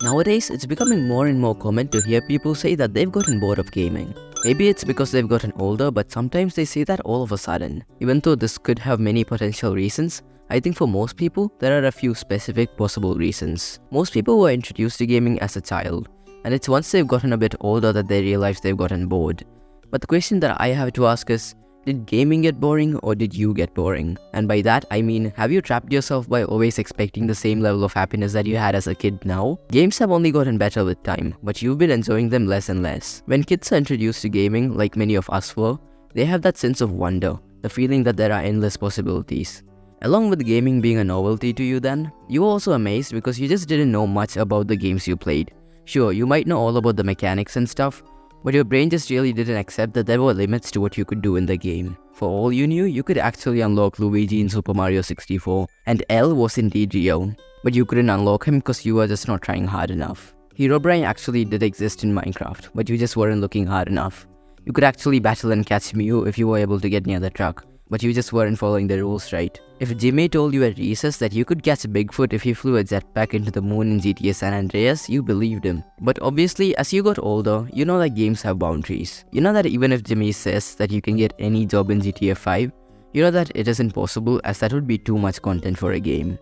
Nowadays, it's becoming more and more common to hear people say that they've gotten bored of gaming. Maybe it's because they've gotten older, but sometimes they say that all of a sudden. Even though this could have many potential reasons, I think for most people, there are a few specific possible reasons. Most people were introduced to gaming as a child, and it's once they've gotten a bit older that they realize they've gotten bored. But the question that I have to ask is, did gaming get boring or did you get boring? And by that I mean, have you trapped yourself by always expecting the same level of happiness that you had as a kid now? Games have only gotten better with time, but you've been enjoying them less and less. When kids are introduced to gaming, like many of us were, they have that sense of wonder, the feeling that there are endless possibilities. Along with gaming being a novelty to you then, you were also amazed because you just didn't know much about the games you played. Sure, you might know all about the mechanics and stuff, but your brain just really didn't accept that there were limits to what you could do in the game. For all you knew, you could actually unlock Luigi in Super Mario 64, and L was indeed real. But you couldn't unlock him because you were just not trying hard enough. Herobrine actually did exist in Minecraft, but you just weren't looking hard enough. You could actually battle and catch Mew if you were able to get near the truck, but you just weren't following the rules right. If Jimmy told you at recess that you could catch Bigfoot if he flew a jetpack into the moon in GTA San Andreas, you believed him. But obviously, as you got older, you know that games have boundaries. You know that even if Jimmy says that you can get any job in GTA 5, you know that it isn't possible as that would be too much content for a game.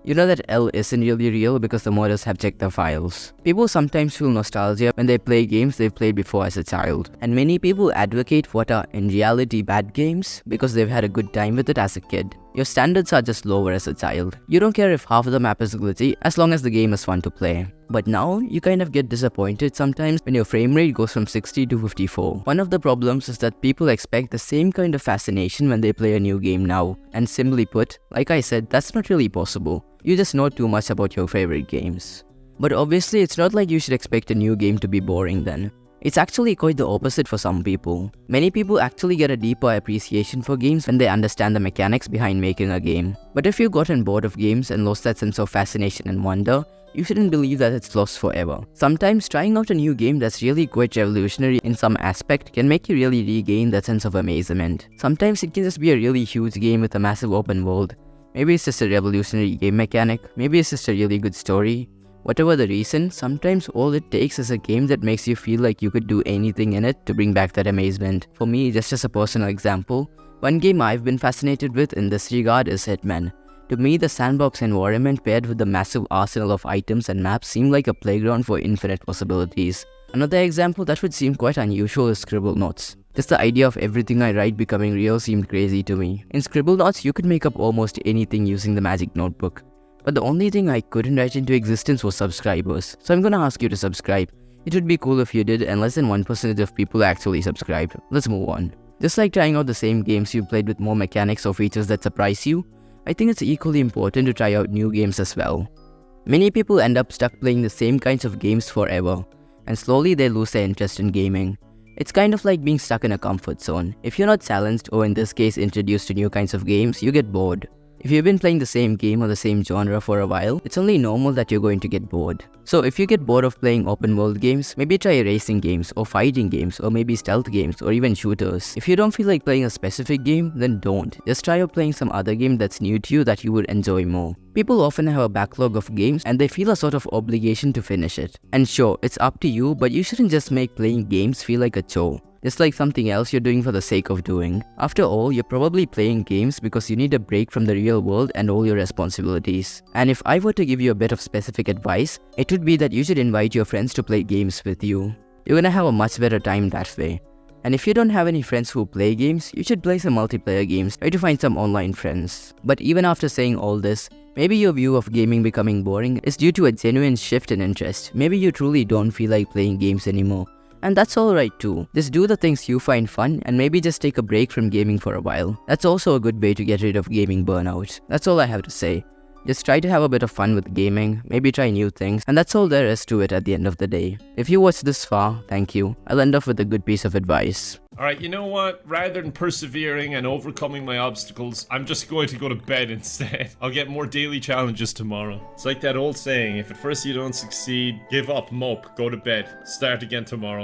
You know that L isn't really real because the modders have checked the files. People sometimes feel nostalgia when they play games they've played before as a child. And many people advocate what are in reality bad games because they've had a good time with it as a kid. Your standards are just lower as a child. You don't care if half of the map is glitchy as long as the game is fun to play. But now, you kind of get disappointed sometimes when your frame rate goes from 60 to 54. One of the problems is that people expect the same kind of fascination when they play a new game now. And simply put, like I said, that's not really possible. You just know too much about your favorite games. But obviously, it's not like you should expect a new game to be boring then. It's actually quite the opposite for some people. Many people actually get a deeper appreciation for games when they understand the mechanics behind making a game. But if you've gotten bored of games and lost that sense of fascination and wonder, you shouldn't believe that it's lost forever. Sometimes trying out a new game that's really quite revolutionary in some aspect can make you really regain that sense of amazement. Sometimes it can just be a really huge game with a massive open world. Maybe it's just a revolutionary game mechanic, maybe it's just a really good story. Whatever the reason, sometimes all it takes is a game that makes you feel like you could do anything in it to bring back that amazement. For me, just as a personal example, one game I've been fascinated with in this regard is Hitman. To me, the sandbox environment paired with the massive arsenal of items and maps seemed like a playground for infinite possibilities. Another example that would seem quite unusual is Scribblenauts. Just the idea of everything I write becoming real seemed crazy to me. In Scribblenauts, you could make up almost anything using the magic notebook. But the only thing I couldn't write into existence was subscribers, so I'm gonna ask you to subscribe. It would be cool if you did, and less than 1% of people actually subscribed. Let's move on. Just like trying out the same games you played with more mechanics or features that surprise you, I think it's equally important to try out new games as well. Many people end up stuck playing the same kinds of games forever, and slowly they lose their interest in gaming. It's kind of like being stuck in a comfort zone. If you're not challenged, or in this case introduced to new kinds of games, you get bored. If you've been playing the same game or the same genre for a while, it's only normal that you're going to get bored. So if you get bored of playing open world games, maybe try racing games or fighting games or maybe stealth games or even shooters. If you don't feel like playing a specific game, then don't. Just try out playing some other game that's new to you that you would enjoy more. People often have a backlog of games and they feel a sort of obligation to finish it. And sure, it's up to you, but you shouldn't just make playing games feel like a chore. It's like something else you're doing for the sake of doing. After all, you're probably playing games because you need a break from the real world and all your responsibilities. And if I were to give you a bit of specific advice, it would be that you should invite your friends to play games with you. You're gonna have a much better time that way. And if you don't have any friends who play games, you should play some multiplayer games. Try to find some online friends. But even after saying all this, maybe your view of gaming becoming boring is due to a genuine shift in interest. Maybe you truly don't feel like playing games anymore. And that's alright too. Just do the things you find fun and maybe just take a break from gaming for a while. That's also a good way to get rid of gaming burnout. That's all I have to say. Just try to have a bit of fun with gaming, maybe try new things, and that's all there is to it at the end of the day. If you watched this far, thank you. I'll end off with a good piece of advice. Alright, you know what? Rather than persevering and overcoming my obstacles, I'm just going to go to bed instead. I'll get more daily challenges tomorrow. It's like that old saying, if at first you don't succeed, give up, mope, go to bed, start again tomorrow.